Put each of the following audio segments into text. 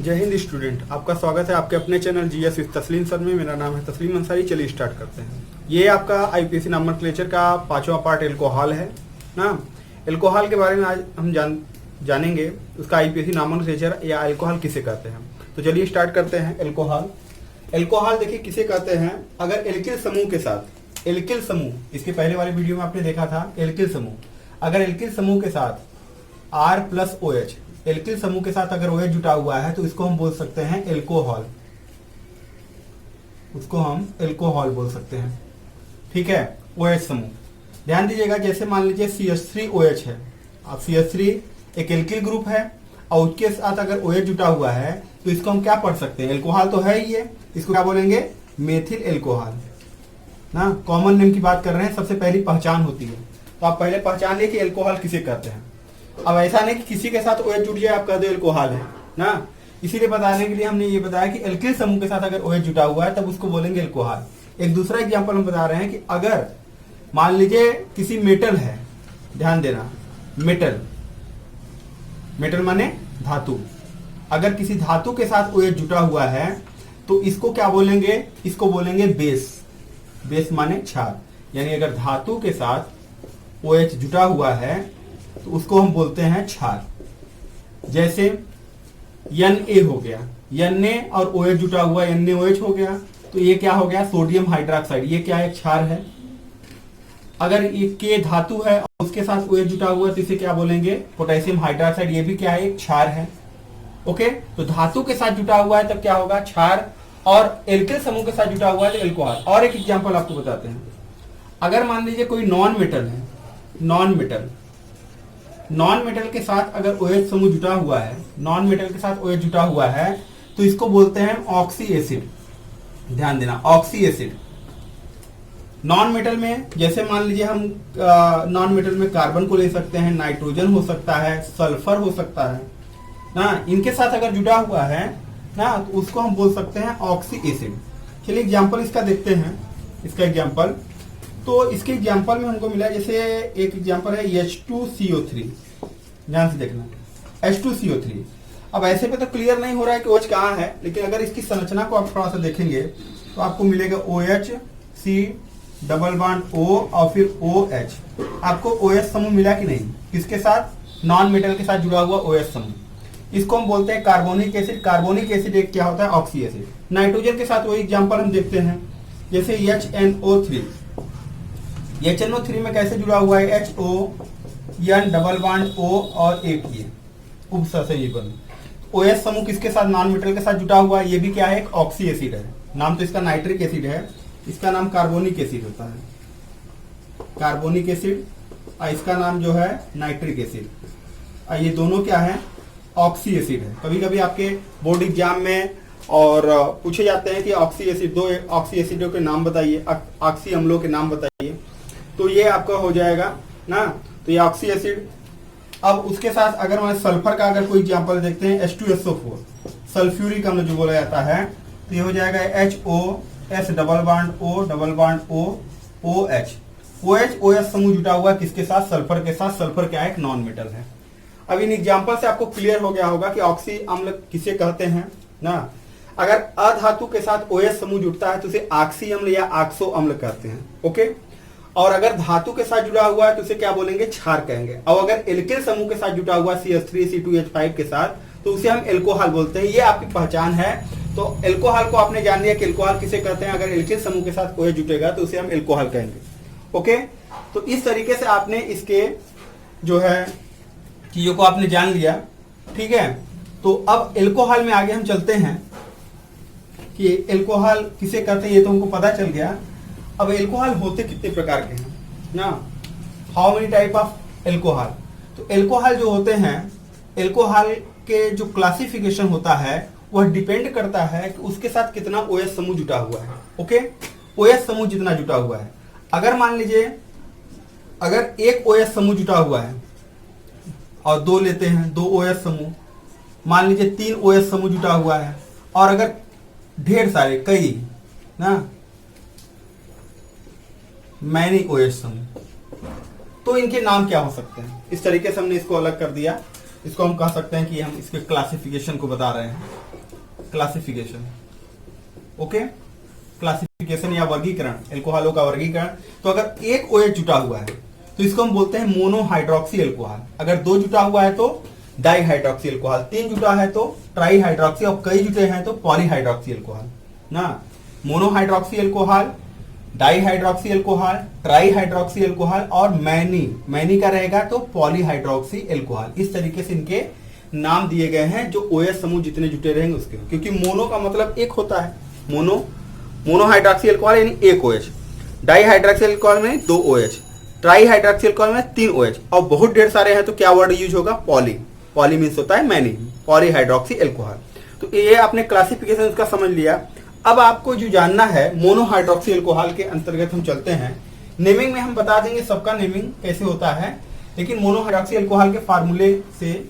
जय हिंद स्टूडेंट, आपका स्वागत है आपके अपने चैनल जीएस विद तस्लीम सर में। मेरा नाम है तस्लीम अंसारी। चलिए स्टार्ट करते हैं। ये आपका आईपीएससी नोमेनक्लेचर का 5वां पार्ट एल्कोहल है ना। एल्कोहल के बारे में आज हम जानेंगे, उसका आईपीएससी नोमेनक्लेचर या एल्कोहल किसे कहते हैं। तो चलिए स्टार्ट करते हैं। एल्कोहल देखिए किसे कहते हैं। अगर एल्किल समूह के साथ, एल्किल समूह, इसके पहले वाले वीडियो में आपने देखा था एल्किल समूह, अगर एल्किल समूह के साथ R प्लस OH, एल्किल समूह के साथ अगर OH जुटा हुआ है तो इसको हम बोल सकते हैं एल्कोहल। उसको हम एल्कोहल बोल सकते हैं, ठीक है। OH समूह ध्यान दीजिएगा, जैसे मान लीजिए CH3OH है। अब CH3 एक एल्किल ग्रुप है और उसके साथ अगर OH जुटा हुआ है तो इसको हम क्या पढ़ सकते हैं, एल्कोहल तो है ही है, इसको क्या बोलेंगे, मेथिल एल्कोहल ना। कॉमन नेम की बात कर रहे हैं, सबसे पहली पहचान होती है, तो आप पहले पहचान लिए कि एल्कोहल किसे कहते हैं। अब ऐसा नहीं कि किसी के साथ OH जुट जाए आप कह दो एल्कोहल है ना। इसीलिए बताने के लिए हमने ये बताया कि एल्किल समूह के साथ अगर OH जुटा हुआ है तब उसको बोलेंगे एल्कोहल। एक दूसरा एग्जांपल हम बता रहे हैं कि अगर मान लीजिए किसी मेटल है, ध्यान देना, मेटल, मेटल माने धातु, अगर किसी धातु के साथ OH जुटा हुआ है तो इसको क्या बोलेंगे, इसको बोलेंगे बेस। बेस माने क्षार, यानी अगर धातु के साथ OH जुटा हुआ है तो उसको हम बोलते हैं क्षार। जैसे Na हो गया, Na और OH जुटा हुआ NaOH हो गया, तो ये क्या हो गया, सोडियम हाइड्रोक्साइड, ये क्या है, क्षार है। अगर ये K धातु है और उसके साथ OH जुटा हुआ है तो इसे क्या बोलेंगे, पोटेशियम हाइड्रोक्साइड, ये भी क्या है, एक क्षार है। ओके, तो धातु के साथ जुटा हुआ है तब क्या होगा, क्षार, और एल्किल समूह के साथ जुटा हुआ है तो एल्कोहल। और एक एग्जांपल आपको बताते हैं, अगर मान लीजिए कोई नॉन मेटल है, नॉन मेटल के साथ अगर OH समूह जुटा हुआ है, नॉन मेटल के साथ OH जुटा हुआ है तो इसको बोलते हैं ऑक्सी एसिड। ध्यान देना, ऑक्सी एसिड। नॉन मेटल में जैसे मान लीजिए हम नॉन मेटल में कार्बन को ले सकते हैं, नाइट्रोजन हो सकता है, सल्फर हो सकता है ना, इनके साथ अगर जुड़ा हुआ है ना तो उसको हम बोल सकते हैं ऑक्सी एसिड। चलिए एग्जाम्पल इसका देखते हैं, इसका एग्जाम्पल। तो इसके एग्जाम्पल में हमको मिला, जैसे एक एग्जाम्पल है H2CO3, ध्यान से देखना, H2CO3। अब ऐसे पे तो क्लियर नहीं हो रहा है कि OH कहाँ है, लेकिन अगर इसकी संरचना को आप थोड़ा सा देखेंगे तो आपको मिलेगा OH, C double bond O और फिर OH। आपको OH समूह मिला कि नहीं, किसके साथ, नॉन मेटल के साथ जुड़ा हुआ OH समूह, इसको हम बोलते हैं कार्बोनिक एसिड। कार्बोनिक एसिड एक क्या होता है, ऑक्सी एसिड। नाइट्रोजन के साथ वही एग्जाम्पल हम देखते हैं, जैसे HNO3, HNO3 में कैसे जुड़ा हुआ है, HO, N double bond O और एक ये उपसंयोजन। OH समूह किसके साथ, नॉन मेटल के साथ जुटा हुआ है, ये भी क्या है, एक ऑक्सी एसिड है। नाम तो इसका नाइट्रिक एसिड है, इसका नाम कार्बोनिक एसिड होता है, कार्बोनिक एसिड, और इसका नाम जो है नाइट्रिक एसिड। ये दोनों क्या है, ऑक्सी एसिड है। कभी कभी आपके बोर्ड एग्जाम में और पूछे जाते हैं कि ऑक्सी एसिड, दो ऑक्सी एसिडों के नाम बताइए, ऑक्सी अम्लों के नाम बताइए, तो ये आपका हो जाएगा ना, तो ये ऑक्सी एसिड। अब उसके साथ अगर मैं सल्फर का अगर कोई एग्जांपल देखते हैं, H2SO4, सल्फ्यूरिक अम्ल जो बोला जाता है, तो ये हो जाएगा HOS double bond O double bond O OH। OH समूह जुटा हुआ किसके साथ, सल्फर के साथ। सल्फर क्या है, एक नॉन मेटल है। अब इन एग्जांपल से आपको क्लियर हो गया होगा कि ऑक्सी अम्ल किसे कहते हैं ना। अगर अधातु के साथ OH समूह जुड़ता है तो उसे ऑक्सी अम्ल या ऑक्सो अम्ल कहते हैं। ओके, और अगर धातु के साथ जुड़ा हुआ है तो उसे क्या बोलेंगे, क्षार कहेंगे। और अगर एल्किल समूह के साथ जुटा हुआ CH3C2H5 के साथ तो उसे हम एल्कोहल बोलते हैं। ये आपकी पहचान है। तो एल्कोहल को आपने जान लिया कि एल्कोहल किसे कहते हैं। अगर एल्किल समूह के साथ OH जुटेगा तो उसे हम एल्कोहल कहेंगे। ओके, तो इस तरीके से आपने इसके जो है चीजों को आपने जान लिया, ठीक है। तो अब एल्कोहल में आगे हम चलते हैं कि एल्कोहल किसे कहते हैं, ये तो हमको पता चल गया। अब एल्कोहल होते कितने प्रकार के हैं ना, how many type of alcohol. तो एल्कोहल जो होते हैं, एल्कोहल के जो क्लासिफिकेशन होता है वह डिपेंड करता है कि उसके साथ कितना OH समूह जुटा हुआ है। ओके, OH समूह जितना जुटा हुआ है, अगर मान लीजिए अगर एक OH समूह जुटा हुआ है और दो लेते हैं, दो OH समूह, मान लीजिए 3 OH समूह जुटा हुआ है, और अगर ढेर सारे कई ना मैनी OH समूह, तो इनके नाम क्या हो सकते हैं। इस तरीके से हमने इसको अलग कर दिया। इसको हम कह सकते हैं कि हम इसके क्लासिफिकेशन को बता रहे हैं, क्लासिफिकेशन। ओके, क्लासिफिकेशन या वर्गीकरण, एल्कोहलों का वर्गीकरण। तो अगर एक OH जुटा हुआ है तो इसको हम बोलते हैं मोनोहाइड्रोक्सी एल्कोहल। अगर 2 जुटा हुआ है तो डाइहाइड्रोक्सी एल्कोहल, 3 जुटा है तो ट्राईहाइड्रोक्सी, और कई जुटे हैं तो पॉलीहाइड्रोक्सी एल्कोहल ना। मोनोहाइड्रोक्सी एल्कोहल, डाइहाइड्रोक्सी एल्कोहल, ट्राईहाइड्रोक्सी एल्कोहल और मैनी का रहेगा तो पॉलीहाइड्रोक्सी एल्कोहल। इस तरीके से इनके नाम दिए गए हैं जो OH समूह जितने जुटे रहेंगे उसके, क्योंकि मोनो का मतलब एक होता है, मोनोहाइड्रोक्सी एल्कोहल यानी एक OH, डाइहाइड्रोक्सी एल्कोहल में 2 OH, ट्राईहाइड्रोक्सी एल्कोहल में 3 OH, और बहुत ढेर सारे हैं तो क्या वर्ड यूज होगा, पॉली मीन्स होता है मैनी, पॉलीहाइड्रोक्सी एल्कोहल। तो ये आपने क्लासिफिकेशन इसका समझ लिया। अब आपको जो जानना है मोनोहाइड्रोक्सी एल्कोहल के अंतर्गत हम चलते हैं। नेमिंग में हम बता देंगे सबका नेमिंग कैसे होता है, लेकिन मोनोहाइड्रोक्सी एल्कोहल के फार्मूले से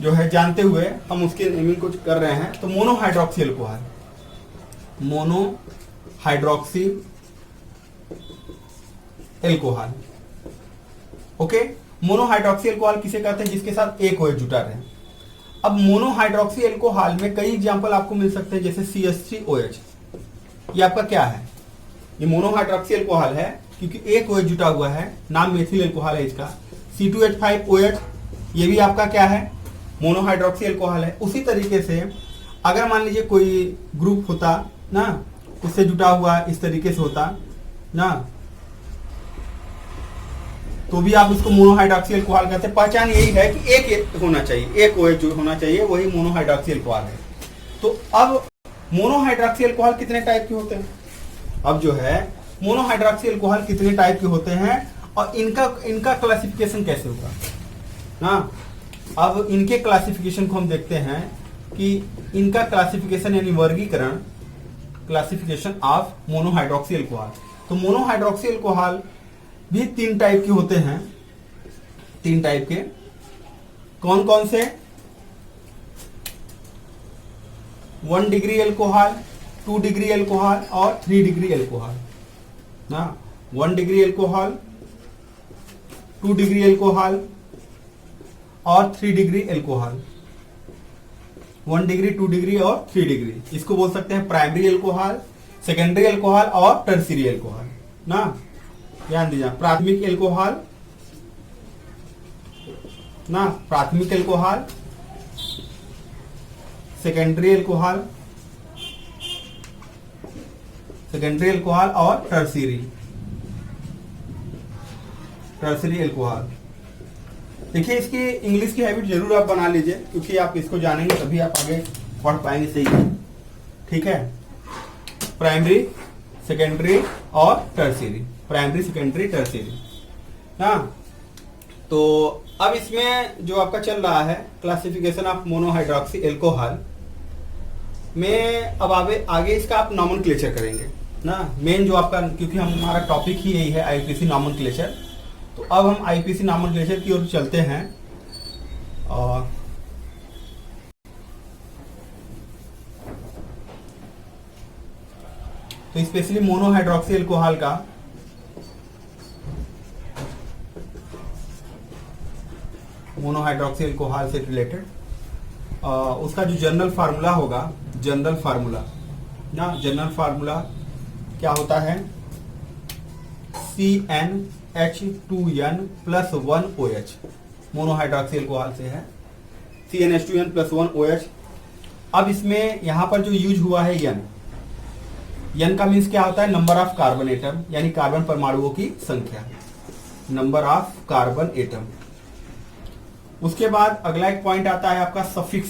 जो है जानते हुए हम उसके नेमिंग को कर रहे हैं। तो मोनोहाइड्रोक्सी एल्कोहल, मोनोहाइड्रोक्सी एल्कोहल। ओके, मोनोहाइड्रोक्सी एल्कोहल किसे कहते हैं, जिसके साथ एक OH जुटा रहे। अब मोनोहाइड्रोक्सी एल्कोहल में कई एग्जांपल आपको मिल सकते हैं, जैसे CH3OH। ये आपका क्या है, ये मोनोहाइड्रोक्सी एल्कोहल है क्योंकि एक OH जुटा हुआ है, नाम मेथिल एल्कोहल है इसका। C2H5OH, ये भी आपका क्या है, मोनोहाइड्रोक्सी एल्कोहल है। उसी तरीके से अगर मान लीजिए कोई ग्रुप होता ना, उससे जुटा हुआ इस तरीके से होता ना, तो भी आप उसको मोनोहाइड्रोक्सी एल्कोहल कहते हैं। पहचान यही है कि एक होना चाहिए, एक OH जो होना चाहिए वही मोनोहाइड्रोक्सी एल्कोहल है। तो अब मोनोहाइड्रोक्सी एल्कोहल कितने टाइप के होते हैं, अब जो है मोनोहाइड्रोक्सी एल्कोहल कितने टाइप के होते हैं और इनका क्लासिफिकेशन कैसे होगा ना। अब इनके क्लासिफिकेशन को हम देखते हैं कि इनका क्लासिफिकेशन यानी वर्गीकरण, क्लासिफिकेशन ऑफ मोनोहाइड्रोक्सी एल्कोहल। तो मोनोहाइड्रोक्सी एल्कोहल भी 3 टाइप के होते हैं। 3 टाइप के कौन कौन से, 1 डिग्री एल्कोहल, 2 डिग्री एल्कोहल और 3 डिग्री एल्कोहल ना। 1 डिग्री एल्कोहल, 2 डिग्री एल्कोहल और 3 डिग्री एल्कोहल। 1 डिग्री, 2 डिग्री और 3 डिग्री, इसको बोल सकते हैं प्राइमरी एल्कोहल, सेकेंडरी एल्कोहल और टर्शियरी एल्कोहल ना। ध्यान दीजिए, प्राथमिक एल्कोहल ना, प्राथमिक alcohol, secondary alcohol, secondary alcohol और टर्शियरी एल्कोहल। देखिए, इसकी इंग्लिश की हैबिट जरूर आप बना लीजिए, क्योंकि आप इसको जानेंगे तभी आप आगे पढ़ पाएंगे सही, ठीक है। प्राइमरी, सेकेंडरी और टर्शियरी, प्राइमरी, सेकेंडरी, टर्शियरी ना। तो अब इसमें जो आपका चल रहा है क्लासिफिकेशन ऑफ मोनोहाइड्रोक्सी एल्कोहल में, अब आगे इसका आप नॉमेनक्लेचर करेंगे ना। मेन जो आपका, क्योंकि हमारा टॉपिक ही यही है आईपीसी नॉमेनक्लेचर, तो अब हम आईपीसी नॉमेनक्लेचर की ओर चलते हैं। और तो स्पेशली मोनोहाइड्रोक्सी एल्कोहल का मोनोहाइड्रोक्सी एल्कोहल से रिलेटेड उसका जो जनरल फार्मूला होगा, जनरल फार्मूला ना, जनरल फार्मूला क्या होता है, CnH2n+1OH, मोनोहाइड्रोक्सी एल्कोहल से है, CnH2n+1OH। अब इसमें यहां पर जो यूज हुआ है n का मीन्स क्या होता है, नंबर ऑफ कार्बन एटम, यानी कार्बन परमाणुओं की संख्या, नंबर ऑफ कार्बन एटम। उसके बाद अगला एक पॉइंट आता है आपका सफिक्स।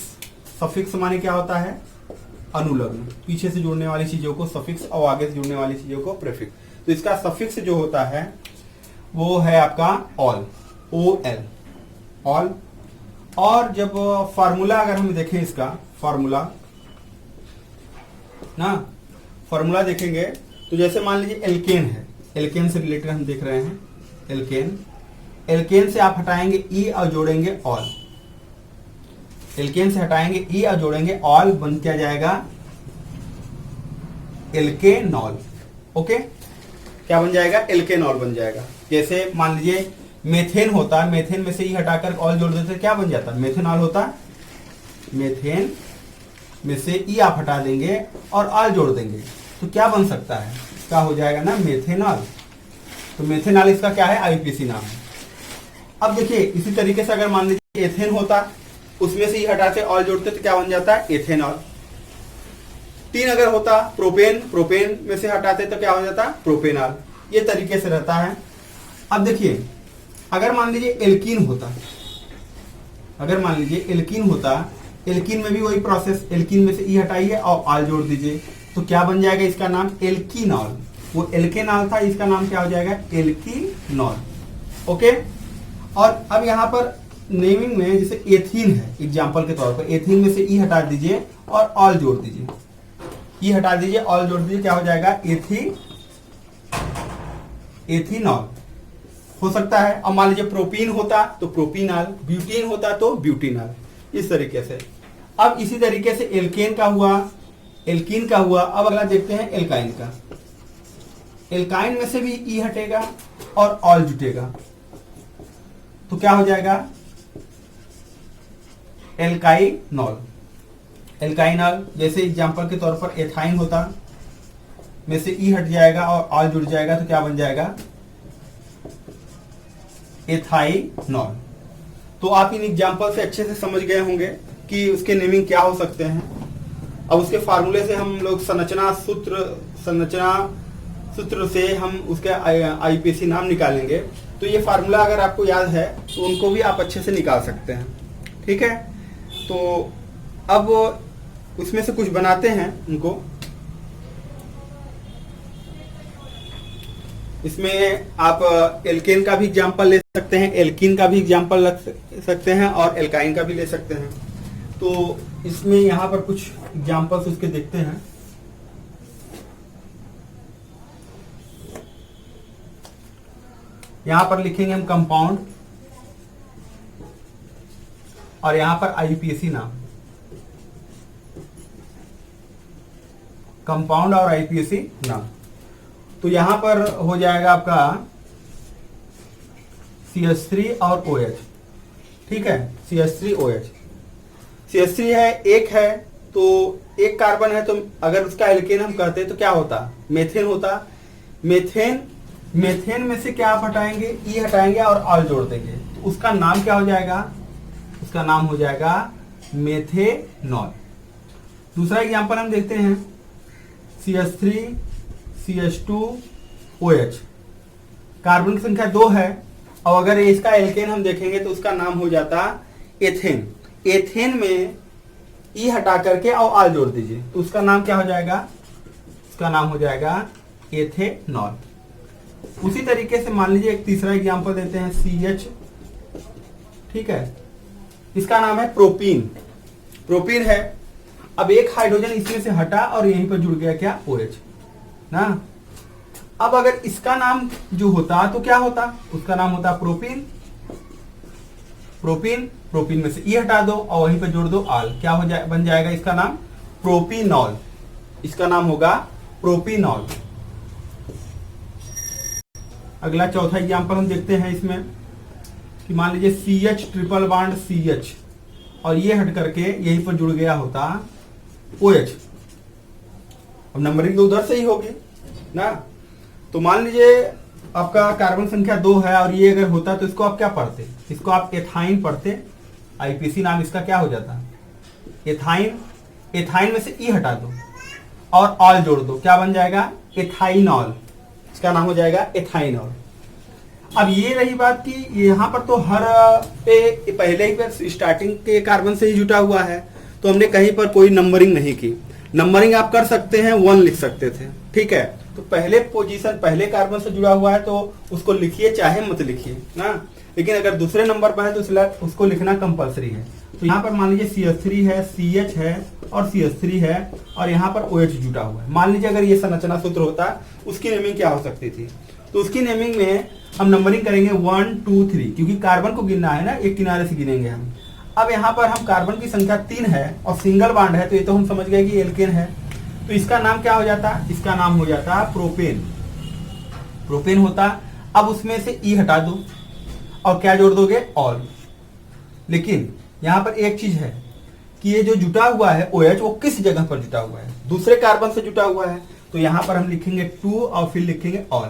सफिक्स माने क्या होता है, अनुलग्न, पीछे से जुड़ने वाली चीजों को सफिक्स और आगे से जुड़ने वाली चीजों को प्रीफिक्स। तो इसका सफिक्स जो होता है वो है आपका ऑल, OL, ऑल। और जब फार्मूला अगर हम देखें, इसका फार्मूला ना, फार्मूला देखेंगे तो जैसे मान लीजिए एल्केन है, एल्केन से रिलेटेड हम देख रहे हैं, एल्केन, एल्केन से आप हटाएंगे ई और जोड़ेंगे ऑल, एल्केन से हटाएंगे ई और जोड़ेंगे ऑल, बन क्या जाएगा, एल्केनॉल। ओके, क्या बन जाएगा, एल्केनॉल बन जाएगा। जैसे मान लीजिए मेथेन होता, मेथेन में से ई हटाकर ऑल जोड़ देते क्या बन जाता, मेथेनॉल होता। मेथेन में से ई आप हटा देंगे और ऑल जोड़ देंगे तो क्या बन सकता है, इसका हो जाएगा ना मेथेनॉल। तो मेथेनॉल इसका क्या है, आईपीसी नाम है। अब देखिए इसी तरीके से अगर मान लीजिए एथेन होता, उसमें से ई हटाते ऑल जोड़ते तो क्या बन जाता है, एथेनॉल। 3 अगर होता प्रोपेन, प्रोपेन में से हटाते तो क्या हो जाता, प्रोपेनॉल। ये तरीके से रहता है। अब देखिए अगर मान लीजिए एल्कीन होता, अगर मान लीजिए एल्कीन होता, एल्कीन में भी वही प्रोसेस, एल्कीन में से ई हटाइए और ऑल जोड़ दीजिए तो क्या बन जाएगा, इसका नाम एल्कीनॉल। वो एल्केनॉल था, इसका नाम क्या हो जाएगा, एल्कीनॉल। ओके। और अब यहां पर नेमिंग में जैसे एथीन है, एग्जांपल के तौर पर एथीन में से ई हटा दीजिए और ऑल जोड़ दीजिए, ई हटा दीजिए ऑल जोड़ दीजिए, क्या हो जाएगा, एथीनॉल हो सकता है। और मान लीजिए प्रोपीन होता तो प्रोपीनॉल, ब्यूटीन होता तो ब्यूटीनॉल, इस तरीके से। अब इसी तरीके से एल्केन का हुआ, एल्कीन का हुआ। अब अगला देखते हैं एल्काइन का। एल्काइन में से भी ई हटेगा और ऑल जुटेगा तो क्या हो जाएगा, एल्काइनॉल। एल्काइनॉल जैसे एग्जांपल के तौर पर एथाइन होता, में से ई हट जाएगा और ऑल जुड़ जाएगा तो क्या बन जाएगा, एथाइनॉल। तो आप इन एग्जांपल से अच्छे से समझ गए होंगे कि उसके नेमिंग क्या हो सकते हैं। अब उसके फार्मूले से हम लोग संरचना सूत्र से हम उसके आईपीसी नाम निकालेंगे। तो ये फार्मूला अगर आपको याद है तो उनको भी आप अच्छे से निकाल सकते हैं। ठीक है, तो अब उसमें से कुछ बनाते हैं उनको। इसमें आप एल्केन का भी एग्जांपल ले सकते हैं, एल्कीन का भी एग्जांपल रख सकते हैं और एल्काइन का भी ले सकते हैं। तो इसमें यहां पर कुछ एग्जांपल्स उसके देखते हैं। यहां पर लिखेंगे हम कंपाउंड और यहां पर आईपीएसी नाम, कंपाउंड और आईपीएसी नाम। तो यहां पर हो जाएगा आपका CH3 और OH। ठीक है, CH3OH। CH3 है, एक है तो एक कार्बन है, तो अगर उसका एल्केन हम कहते तो क्या होता, मेथेन होता। मेथेन में से क्या आप हटाएंगे, ई हटाएंगे और ऑल जोड़ देंगे तो उसका नाम क्या हो जाएगा, उसका नाम हो जाएगा मेथेनॉल। दूसरा एग्जांपल हम देखते हैं, CH3 CH2OH। कार्बन की संख्या 2 है और अगर इसका एल्केन हम देखेंगे तो उसका नाम हो जाता एथेन। एथेन में ई हटा करके और ऑल जोड़ दीजिए तो उसका नाम क्या हो जाएगा, उसका नाम हो जाएगा एथेनॉल। उसी तरीके से मान लीजिए एक तीसरा एग्जांपल देते हैं, CH। ठीक है, इसका नाम है प्रोपीन। प्रोपीन है, अब एक हाइड्रोजन इसमें से हटा और यहीं पर जुड़ गया क्या, OH ना। अब अगर इसका नाम जो होता तो क्या होता, उसका नाम होता प्रोपीन। प्रोपीन, प्रोपीन में से ई हटा दो और वहीं पर जोड़ दो ऑल, क्या हो जाए, बन जाएगा इसका नाम प्रोपीनॉल। इसका नाम होगा प्रोपीनॉल। अगला चौथा एग्जांपल हम देखते हैं इसमें कि मान लीजिए CH ट्रिपल बॉन्ड CH और ये हट करके यहीं पर जुड़ गया होता OH। अब नंबरिंग तो उधर से ही होगी ना। तो मान लीजिए आपका कार्बन संख्या 2 है और ये अगर होता तो इसको आप क्या पढ़ते, इसको आप एथाइन पढ़ते। आईपीसी नाम इसका क्या हो जाता, एथाइन। एथाइन में से ई हटा दो और ऑल जोड़ दो, क्या बन जाएगा, एथाइनॉल। इसका नाम हो जाएगा एथाइनॉल। अब ये रही बात कि यहाँ पर तो हर पे पहले ही पर स्टार्टिंग के कार्बन से ही जुटा हुआ है तो हमने कहीं पर कोई नंबरिंग नहीं की। नंबरिंग आप कर सकते हैं, 1 लिख सकते थे। ठीक है, तो पहले पोजीशन पहले कार्बन से जुड़ा हुआ है तो उसको लिखिए चाहे मत लिखिए ना, लेकिन अगर दूसरे नंबर पर है तो उसको लिखना कंपलसरी है। तो यहाँ पर मान लीजिए CH3 है, CH है और CH3 है और यहाँ पर OH जुटा हुआ है। मान लीजिए अगर ये संरचना सूत्र होता उसकी नेमिंग क्या हो सकती थी, तो उसकी नेमिंग में हम नंबरिंग करेंगे 1 2 3, क्योंकि कार्बन को गिनना है ना, एक किनारे से गिनेंगे हम। अब यहाँ पर हम कार्बन की संख्या 3 है और सिंगल बॉन्ड है तो ये तो हम समझ गए कि एल्केन है। तो इसका नाम क्या हो जाता, इसका नाम हो जाता प्रोपेन। प्रोपेन होता। अब उसमें से ई हटा दो और क्या जोड़ दोगे, ऑल। लेकिन यहां पर एक चीज है कि ये जो जुटा हुआ है OH वो किस जगह पर जुटा हुआ है, दूसरे कार्बन से जुटा हुआ है, तो यहां पर हम लिखेंगे 2 और फिर लिखेंगे ऑल।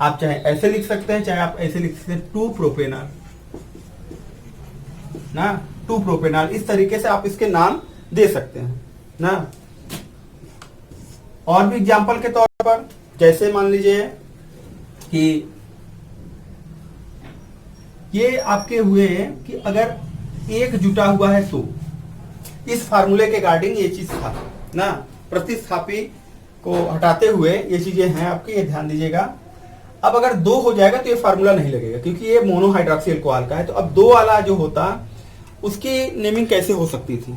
आप चाहे ऐसे लिख सकते हैं, चाहे आप ऐसे लिख सकते हैं 2 प्रोपेनॉल ना, 2 प्रोपेनॉल, इस तरीके से आप इसके नाम दे सकते हैं ना। और भी एग्जांपल के तौर पर जैसे मान लीजिए कि ये आपके हुए कि अगर एक जुटा हुआ है तो इस फार्मूले के अकॉर्डिंग ये चीज था ना, प्रतिस्थापी को हटाते हुए ये चीजें हैं आपकी, ये ध्यान दीजिएगा। अब अगर 2 हो जाएगा तो ये फार्मूला नहीं लगेगा क्योंकि ये मोनोहाइड्रॉक्सी अल्कोहल का है। तो अब 2 वाला जो होता उसकी नेमिंग कैसे हो सकती थी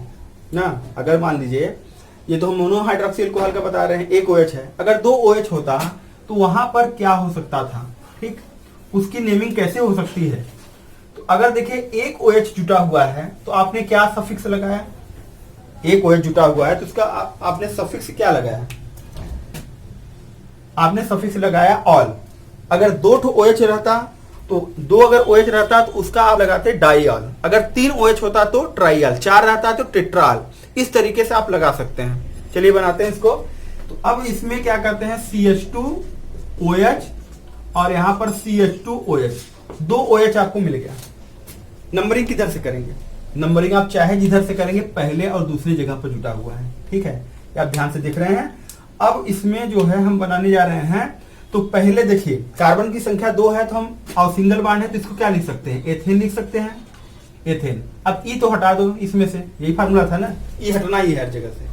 ना, अगर मान लीजिए ये तो हम मोनोहाइड्रॉक्सी अल्कोहल का बता रहे हैं, एक OH है, अगर 2 OH होता तो वहां पर क्या हो सकता था, ठीक, उसकी नेमिंग कैसे हो सकती है। तो अगर देखिए एक OH जुटा हुआ है तो आपने क्या सफिक्स लगाया, एक OH जुटा हुआ है तो उसका आपने सफिक्स क्या लगाया, आपने सफिक्स लगाया ऑल। अगर 2 OH रहता तो 2 अगर OH रहता तो उसका आप लगाते डाइऑल, अगर 3 OH होता तो ट्राइऑल, 4 रहता तो टेट्राल, इस तरीके से आप लगा सकते हैं। चलिए बनाते हैं इसको। तो अब इसमें क्या करते हैं, CH2OH और यहां पर CH2OH, 2 OH आपको मिल गया। नंबरिंग किधर से करेंगे, नंबरिंग आप चाहे जिधर से करेंगे, पहले और दूसरी जगह पर जुटा हुआ है, ठीक है, ये आप ध्यान से देख रहे हैं। अब इसमें जो है हम बनाने जा रहे हैं, तो पहले देखिए कार्बन की संख्या 2 है तो हम, और सिंगल बॉन्ड है तो इसको क्या लिख सकते हैं, एथेन लिख सकते हैं, एथेन। अब ई तो हटा दो इसमें से, यही फार्मूला था ना, ई हटना ही है हर जगह से,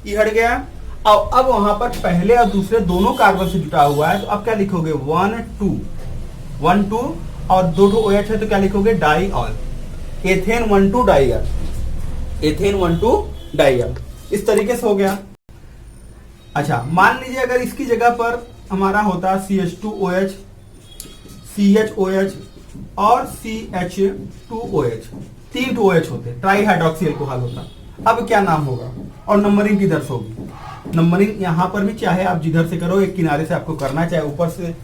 ई हट गया। और अब वहां पर पहले और दूसरे दोनों कार्बन से जुटा हुआ है तो अब क्या लिखोगे, 1 2 और 2 OH है तो क्या लिखोगे, diol, ethane 1 2 diol, ethane 1 2 diol, इस तरीके से हो गया। अच्छा मान लीजिए अगर इसकी जगह पर हमारा होता CH2OH, CHOH और CH2OH, 3 OH होते, ट्राई हाइड्रोक्सी अल्कोहल होता। अब क्या नाम होगा और नंबरिंग किधर से होगी, नंबरिंग यहां पर भी चाहे आप जिधर से करो, एक किनारे से आपको करना, चाहे ऊपर से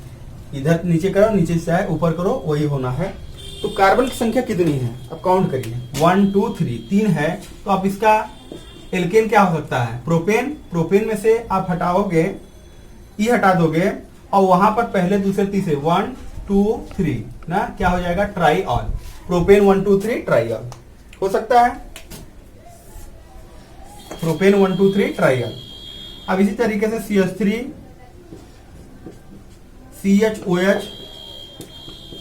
इधर नीचे करो, नीचे से चाहे ऊपर करो, वही होना है। तो कार्बन की संख्या कितनी है, अब काउंट करिए, 1 2 3, 3 है तो आप इसका एल्केन क्या हो सकता है, प्रोपेन, प्रोपेन में से आप हटाओगे, ई हटा दोगे और वहां पर पहले दूसरे तीसरे 1 2 3 ना, क्या हो जाएगा, ट्राइऑल, प्रोपेन 1 2 3 ट्राइऑल हो सकता है, प्रोपेन 1 2 3 ट्राइऑल। अब इसी तरीके से CH3 CHOH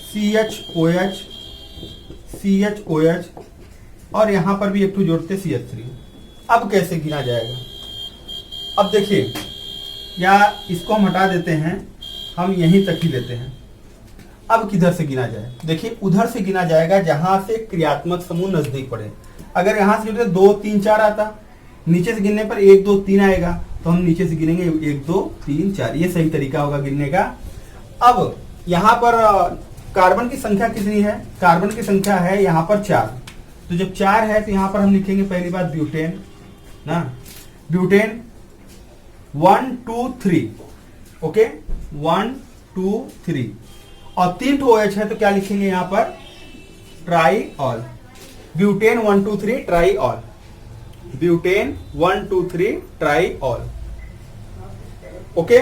CHOH CHOH और यहां पर भी एक जोड़ते CH3। अब कैसे गिना जाएगा, अब देखिए या इसको हम हटा देते हैं, हम यहीं तक ही लेते हैं। अब किधर से गिना जाए, देखिए उधर से गिना जाएगा जहां से क्रियात्मक समूह नजदीक पड़े। अगर यहां से गिनते 2 3 4 आता, नीचे से गिनने पर 1 2 3 आएगा तो हम नीचे से गिनेंगे 1 2 3 4, ये सही तरीका होगा गिनने का। अब यहां पर कार्बन की संख्या कितनी है, कार्बन की संख्या है यहां पर 4, तो जब 4 है तो यहां पर हम लिखेंगे पहली बात ब्यूटेन ना, ब्यूटेन 1 2 3, ओके 1 2 3 और 3 OH है तो क्या लिखेंगे यहां पर, ट्राइऑल, ब्यूटेन 1 2 3 ट्राइऑल, ब्यूटेन 1 2 3 ट्राइऑल, ओके।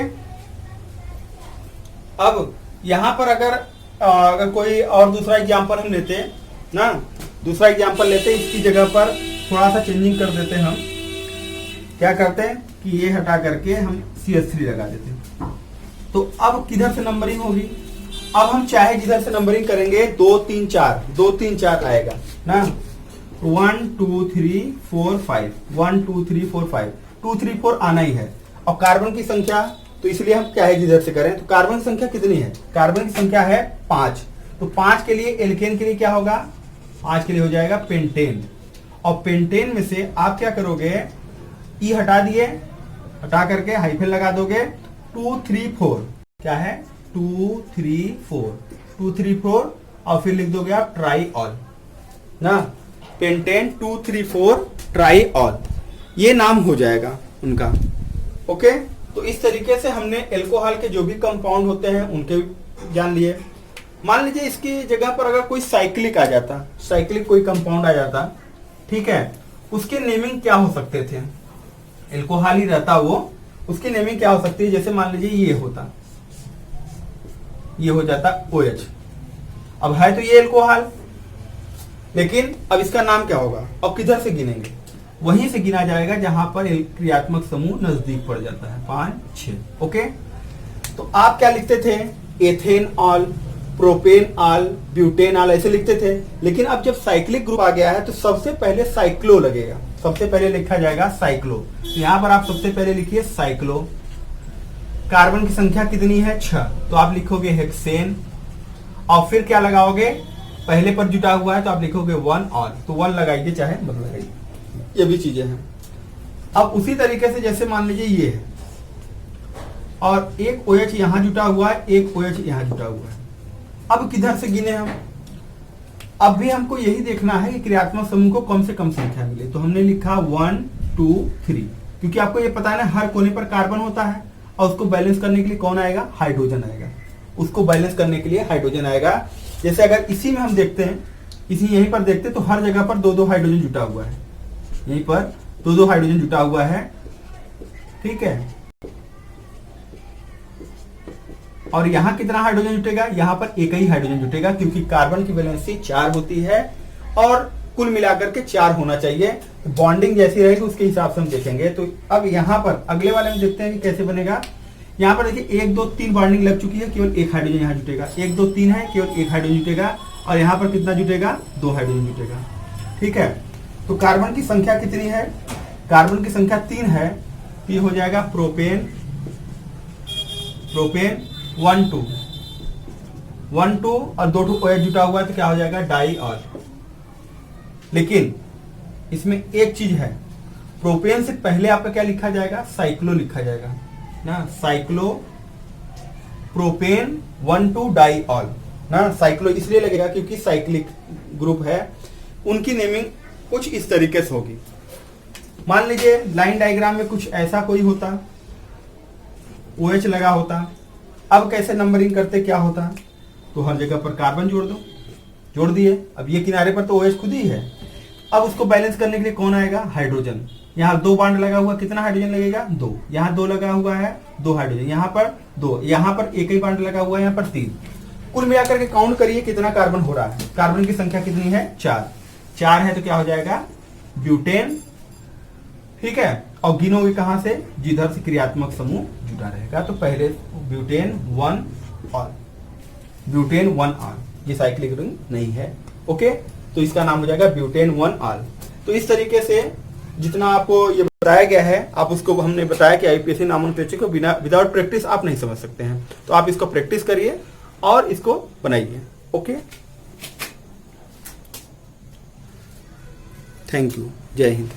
अब यहां पर अगर कोई और दूसरा एग्जांपल हम लेते ना, दूसरा एग्जांपल लेते, इसकी जगह पर थोड़ा सा चेंजिंग कर देते हैं, हम क्या करते हैं कि ये हटा करके हम CH3 लगा देते हैं। तो अब किधर से नंबरिंग होगी, अब हम चाहे जिधर से नंबरिंग करेंगे 2 3 4, 2 3 4 आएगा ना, 1 2 3 4 5, 1 2 3 4 5, 2 3 4 आना ही है। और कार्बन की संख्या, तो इसलिए हम चाहे जिधर से करें, तो कार्बन की संख्या कितनी है, कार्बन की संख्या है 5, तो 5 के लिए एल्केन के लिए क्या होगा, 5 के लिए हो जाएगा पेंटेन। और पेंटेन में से आप क्या करोगे, ई हटा दिए, हटा करके हाइफन लगा दोगे, 2 3 4, क्या है 2 3 4, 2 3 4 और फिर लिख दोगे आप ट्राइऑल ना, पेंटेन 2 3 4 ट्राइऑल, ये नाम हो जाएगा उनका, ओके। तो इस तरीके से हमने एल्कोहल के जो भी कंपाउंड होते हैं उनके जान लिए। मान लीजिए इसकी जगह पर अगर कोई साइक्लिक आ जाता, साइक्लिक कोई कंपाउंड आ जाता, ठीक है, उसके नेमिंग क्या हो सकते थे? एल्कोहल ही रहता वो, उसकी नेमिंग क्या हो सकती है? जैसे मान लीजिए ये होता, ये हो जाता OH। अब है तो ये एल्कोहल, लेकिन अब इसका नाम क्या होगा? अब किधर से गिनेंगे? वहीं से गिना जाएगा जहां पर क्रियात्मक समूह नजदीक पड़ जाता है, 5 6। ओके, तो आप क्या लिखते थे? Ethane all, propane all, butane all, ऐसे लिखते थे। लेकिन अब जब साइक्लिक ग्रुप आ गया है तो सबसे पहले साइक्लो लगेगा, सबसे पहले लिखा जाएगा साइक्लो। तो यहां पर आप सबसे पहले लिखिए साइक्लो। कार्बन की संख्या कितनी है? 6, तो आप लिखोगे हेक्सेन। और फिर क्या लगाओगे? पहले पर जुटा हुआ है तो आप लिखोगे 1 ऑल, तो 1 लगाइए चाहे मत लगाइए, ये भी चीजें हैं। अब उसी तरीके से जैसे मान लीजिए ये है और एक OH यहां जुटा हुआ है, एक OH यहां जुटा हुआ है। अब किधर से गिने हम? अब भी हमको यही देखना है कि क्रियात्मक समूह को कम से कम संख्या मिले। तो हमने लिखा 1 2 3, क्योंकि आपको ये पता है ना हर कोने पर कार्बन होता है और उसको बैलेंस करने के लिए कौन आएगा? हाइड्रोजन आएगा। उसको बैलेंस करने के लिए हाइड्रोजन आएगा। जैसे अगर इसी में हम देखते हैं, इसी यहीं पर देखते हैं तो हर जगह पर 2-2 हाइड्रोजन जुटा हुआ है, यहीं पर 2-2 हाइड्रोजन जुटा हुआ है, ठीक है। और यहां कितना हाइड्रोजन जुटेगा? यहां पर एक ही हाइड्रोजन जुटेगा, क्योंकि कार्बन की वैलेंसी 4 होती है और कुल मिलाकर के 4 होना चाहिए। बॉन्डिंग जैसी रहेगी उसके हिसाब से हम देखेंगे। तो अब यहां पर अगले वाले में देखते हैं कि कैसे बनेगा। यहां पर देखिए 1 2 3 बॉन्डिंग लग चुकी है, केवल एक हाइड्रोजन यहां जुटेगा। 1 2 3 है, केवल एक हाइड्रोजन जुटेगा। और यहां पर कितना जुटेगा? 2 हाइड्रोजन जुटेगा, ठीक है। तो कार्बन की संख्या कितनी है? कार्बन की संख्या 3 है, तो ये हो जाएगा प्रोपेन, प्रोपेन 1 2 1 2 और 2 OH जुटा हुआ है तो क्या हो जाएगा? Die all. लेकिन इसमें एक चीज है, प्रोपेन से पहले आपका क्या लिखा जाएगा? साइक्लो लिखा जाएगा ना, साइक्लो प्रोपेन 1 2 डाई ऑल ना। साइक्लो इसलिए लगेगा क्योंकि साइक्लिक ग्रुप है, उनकी नेमिंग कुछ इस तरीके से होगी। मान लीजिए लाइन डायग्राम में कुछ ऐसा कोई होता, OH लगा होता। अब कैसे नंबरिंग करते, क्या होता? तो हर जगह पर कार्बन जोड़ दो, जोड़ दिए। अब ये किनारे पर तो OH खुद ही है। अब उसको बैलेंस करने के लिए कौन आएगा? हाइड्रोजन। यहाँ 2 बॉन्ड लगा हुआ, कितना हाइड्रोजन लगेगा? 2। यहाँ 2 लगा हुआ है, 2 हाइड्रोजन। यहाँ पर 2, यहाँ पर एक ही बॉन्ड लगा हुआ है, यहाँ पर 3। कुल मिलाकर के काउंट करिए कितना कार्बन हो रहा है। कार्बन की संख्या कितनी है? 4 है, तो क्या हो जाएगा? ब्यूटेन, ठीक है। और गिनोगे कहां से? जिधर से क्रियात्मक समूह जुटा रहेगा। तो पहले ब्यूटेन 1 ऑल, ब्यूटेन 1 ऑल, ये साइक्लिक रिंग नहीं है, ओके। तो इसका नाम हो जाएगा ब्यूटेन 1 ऑल। तो इस तरीके से जितना आपको ये बताया गया है, आप उसको, हमने बताया कि आईपीएससी नॉमेनक्लेचर को बिना विदाउट प्रैक्टिस आप नहीं समझ सकते हैं। तो आप इसको प्रैक्टिस करिए और इसको बनाइए, ओके। थैंक यू, जय हिंद।